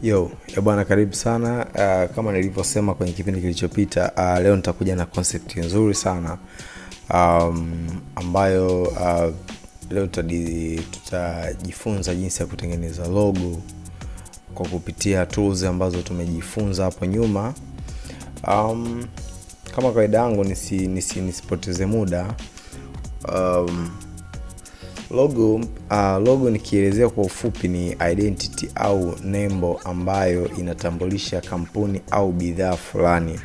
Ya bwana, karibu sana. Kama nilivyosema kwenye kipindi kilichopita, leo nitakuja na concept nzuri sana ambayo leo tutajifunza jinsi ya kutengeneza logo kwa kupitia tools ambazo tumejifunza hapo nyuma. Kama kawaida yangu nisipoteze muda. Logo nikielezea kwa ufupi ni identity au nembo ambayo inatambulisha kampuni au bidhaa fulani.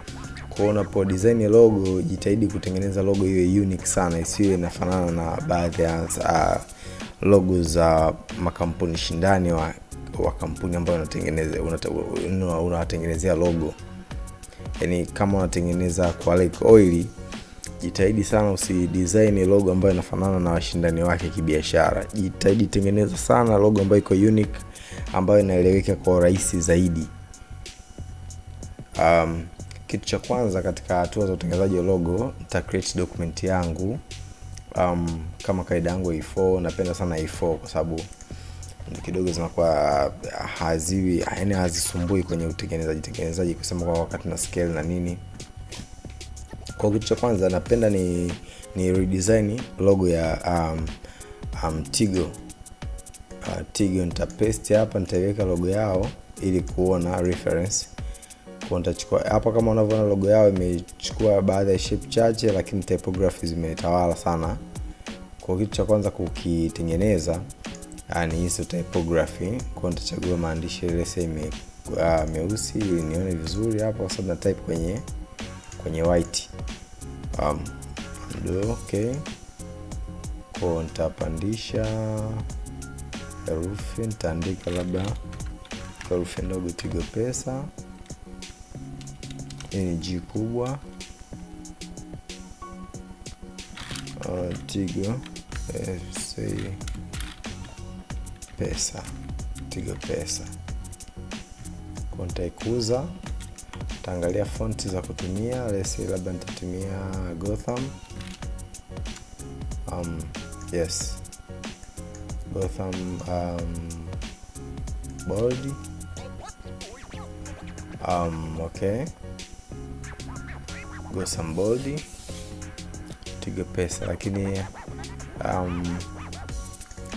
Kwa unapo design logo, jitahidi kutengeneza logo iwe unique sana, isiwe inafanana na baadhi ya logo za makampuni shindani wa kampuni ambayo unatengenezea logo. Yaani kama unatengeneza kwa like oil, jitahidi sana usidesign logo ambayo inafanana na washindani wake kibiashara. Jitahidi tengeneza sana logo ambayo iko unique, ambayo inaeleweka kwa urahisi zaidi. Kitu cha kwanza katika hatua za utengenezaji wa logo, nita create document yangu. Kama kaida yangu A4, napenda sana A4 kwa sababu kidogo zinakuwa hazisumbui kwenye utengenezaji kusema kwa wakati na scale na nini. Kwa kitu cha kwanza napenda ni redesign logo ya Tigo. Tigo nitapaste hapa, nitaweka logo yao ili kuona reference. Kwa nitachukua hapa, kama unavyoona logo yao imechukua baadhi ya shape chache, lakini typography zimetawala sana. Kwa kitu cha kwanza kukitengeneza ni hizo typography. Kwa nitachagua maandishi ile meusi ili nione vizuri hapa, kwa sababu na type kwenye white. Okay. Kwa nitapandisha herufi, nitaandika labda herufi ndogo Tigo Pesa. Hii ni G kubwa. Tigo Pesa. Tigo Pesa. Kwa nitaikuza, taangalia fonti za kutumia. Let's say labda nitatumia Gotham. Yes. Gotham bold. Okay. Gotham bold. Tigo Pesa, lakini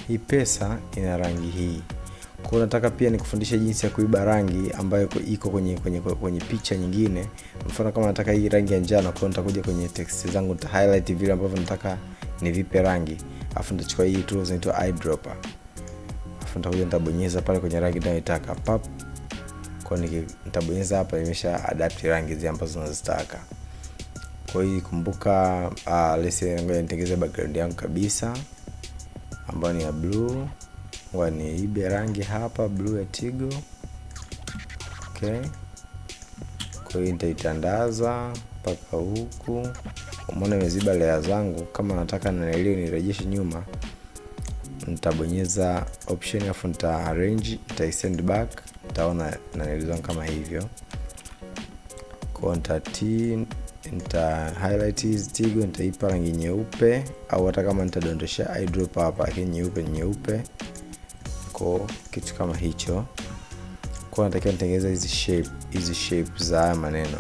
hii pesa ina rangi hii. Kwa nataka pia nikufundishe jinsi ya kuiba rangi ambayo iko kwenye picha nyingine. Mfano kama nataka hii rangi ya njano, kwa nitakuja kwenye text zangu nita highlight vile ambavyo nataka ni vipi rangi. Alafu nitachukua hii tool inaitwa eyedropper. Alafu nitakuja nitabonyeza pale kwenye rangi ninayotaka. Pap. Kwa nitabonyeza hapa, nimesha adapt rangi zile ambazo nazitaka. Kwa hiyo kumbuka, let's say ngoja nitengeze background yangu kabisa ambayo ni ya blue. Niibe rangi hapa blue ya Tigo. Okay. Kwa hiyo nitaitandaza mpaka huku. Umeona imeziba layer zangu. Kama nataka nirejeshe nyuma, nitabonyeza option afu nita arrange, nita send back. Nitaona naelezwa kama hivyo. Kwa nita highlight hizi Tigo, nitaipa rangi nyeupe, au hata kama nitadondosha eyedropper hapa, lakini nyeupe. Kwa kitu kama hicho. Kwa natakiwa nitengeneza hizi shape za maneno.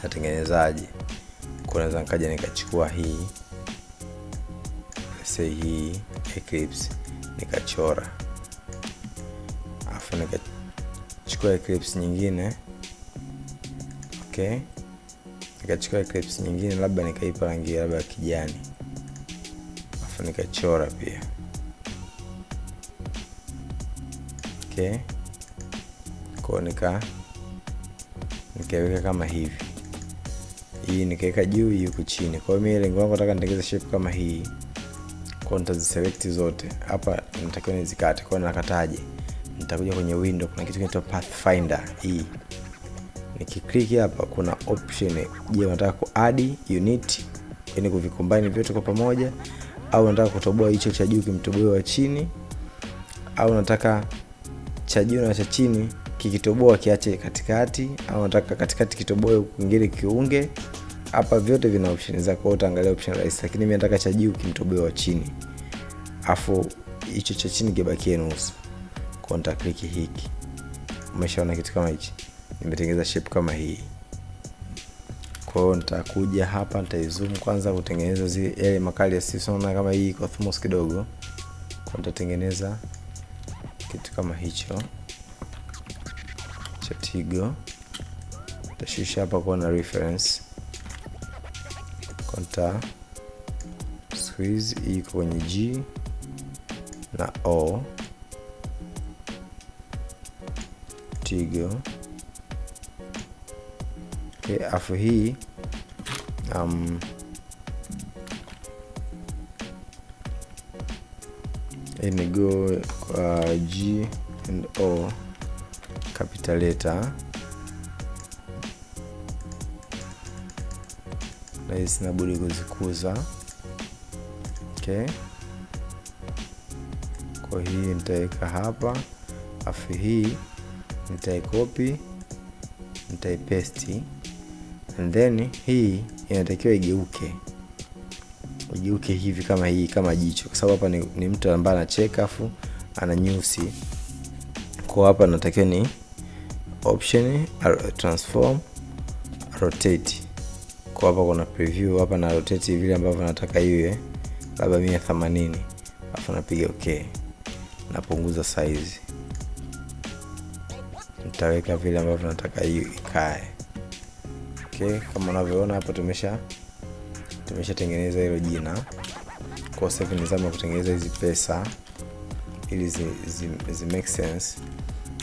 Natengenezaje? Kwa naweza nikaja nikachukua hii, say hii eclipse, nikachora. Afu nikachukua eclipse nyingine. Okay. Nikachukua eclipse nyingine, labda nikaipa rangi labda ya kijani. Afu nikachora pia. Okay. Kwa nikaweka kama hivi. Hii nikaweka juu, hii huko chini. Kwa hiyo mimi lengo langu nataka nitengeze shape kama hii. Kwa nitaziselect zote. Hapa natakiwa nizikate. Kwa nakataje? Nitakuja kwenye window, kuna kitu kinaitwa Pathfinder hii. Nikiklik hapa kuna option, je, nataka ku-add unit, yani kuvicombine vyote kwa pamoja, au nataka kutoboa hicho cha juu kimtoboe wa chini, au nataka cha juu na cha chini kikitoboa kiache katikati, au nataka katikati kitoboe kingine kiunge. Hapa vyote vina option zako, utaangalia option rahisi, lakini mimi nataka cha juu kimtoboe wa chini, afu hicho cha chini kibakie nusu. Kwa nita click hiki. Umeshaona kitu kama hichi? Nimetengeneza shape kama hii. Kwa hiyo nitakuja hapa, nitaizoom kwanza kutengeneza yale makali ya sisona kama hii kwa thumbs kidogo. Kwa nitatengeneza kitu kama hicho cha Tigo. Nitashusha hapa kwa na reference. Konta squeeze iko kwenye G na O. Tigo. Okay, afu hii ini go G and O capital letter. Na hii sina budi kuzikuza. Okay. Kwa hii nitaweka hapa, afu hii nitaicopy, nitaipaste, and then hii inatakiwa igeuke hivi kama hii, kama jicho, kwa sababu hapa ni mtu ambaye anacheka afu ana nyusi. Kwa hapa natakiwa ni option transform rotate. Kwa hapa kuna preview hapa na rotate vile ambavyo nataka iwe, labda 180, afu napiga okay. Napunguza size. Nitaweka vile ambavyo nataka hiyo ikae. Okay, kama unavyoona hapa tumeshatengeneza hilo jina. Kwa sasa ni zamu ya kutengeneza hizi pesa ili zi make sense.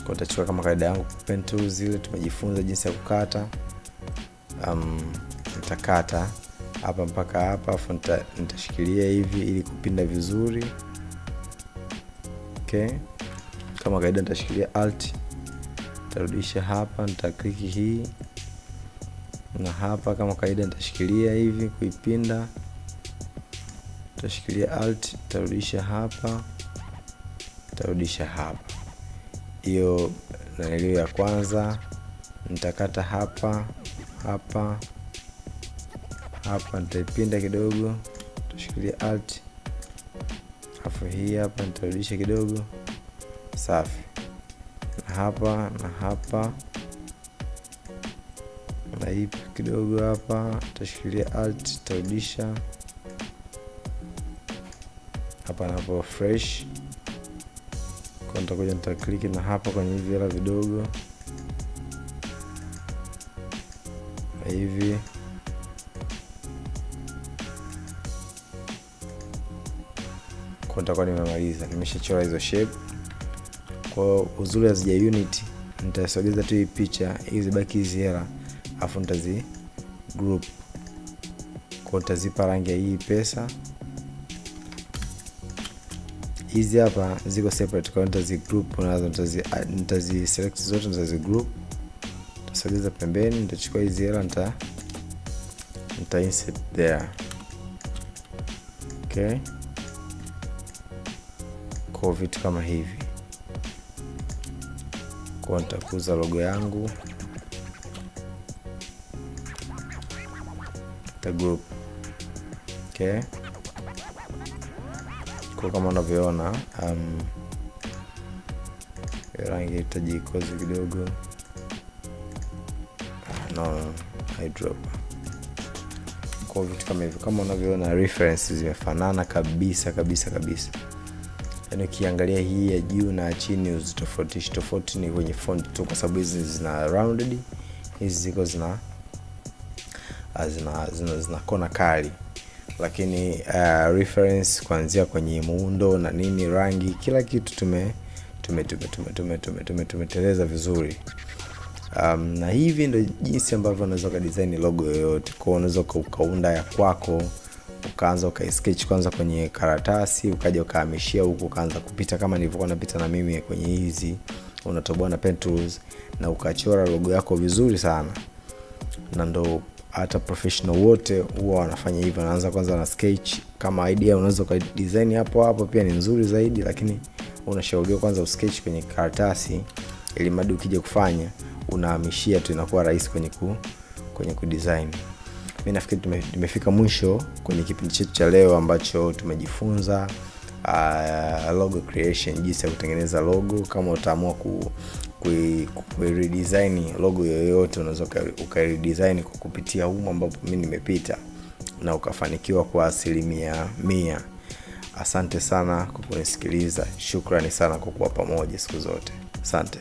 Kwa tutachukua kama kaida yangu pen tools zile tumejifunza jinsi ya kukata. Nitakata hapa mpaka hapa, afu nitashikilia hivi ili kupinda vizuri. Okay, kama kaida nitashikilia alt, nitarudisha hapa, nitakliki hii, na hapa kama kaida nitashikilia hivi kuipinda, nitashikilia alt, nitarudisha hapa, nitarudisha hapa. Hiyo nalio ya kwanza. Nitakata hapa nitaipinda kidogo, nitashikilia alt, afu hii hapa nitarudisha kidogo. Safi. Na hapa na hii kidogo hapa, nitashikilia alt, nitarudisha hapa napo fresh. Kwa nitakuja nitaklik na hapa kwenye hivi ala vidogo na hivi. Kwa nitakuwa nimemaliza, nimeshachora hizo shape. Kwa uzuri hazija unit, nitasogeza tu hii picha hizi baki hizi hela, afu nitazi group. Kwa nitazipa rangi ya hii pesa. Hizi hapa ziko separate, kwa nitazi group, nazo nitazi select zote, nitazi group. Nitasogeza pembeni, nitachukua hizi hela nita insert there. Okay. Kwa vitu kama hivi. Kwa nitakuza logo yangu, the group. Okay. Kwa kama unavyoona rangi itajikozi kidogo. No, I drop. Kwa vitu kama hivyo, kama unavyoona references zimefanana kabisa. Yaani ukiangalia hii ya juu na chini tofauti ni kwenye font tu, kwa sababu hizi zina rounded, hizi ziko zina kona kali. Lakini reference kuanzia kwenye muundo na nini, rangi, kila kitu tumeteleza vizuri. Na hivi ndio jinsi ambavyo unaweza kudesign logo yoyote. Kwa unaweza ukaunda ya kwako, ukaanza sketch kwanza kwenye karatasi, ukaja ukahamishia huko, ukaanza kupita kama nilivyokuwa napita na mimi kwenye hizi, unatoboa na pen tools na ukachora logo yako vizuri sana. Na ndo hata professional wote huwa wanafanya hivyo, wanaanza kwanza na sketch. Kama idea unaweza ku design hapo pia ni nzuri zaidi, lakini unashauriwa kwanza usketch kwenye karatasi, ili madi ukija kufanya unahamishia tu, inakuwa rahisi kwenye kudesign. Mimi nafikiri tumefika mwisho kwenye kipindi chetu cha leo ambacho tumejifunza logo creation, jinsi ya kutengeneza logo. Kama utaamua redesign logo yoyote, unaweza ukaredesign kwa kupitia humo ambapo mimi nimepita na ukafanikiwa kwa 100%. Asante sana kwa kunisikiliza. Shukrani sana kwa kuwa pamoja siku zote. Asante.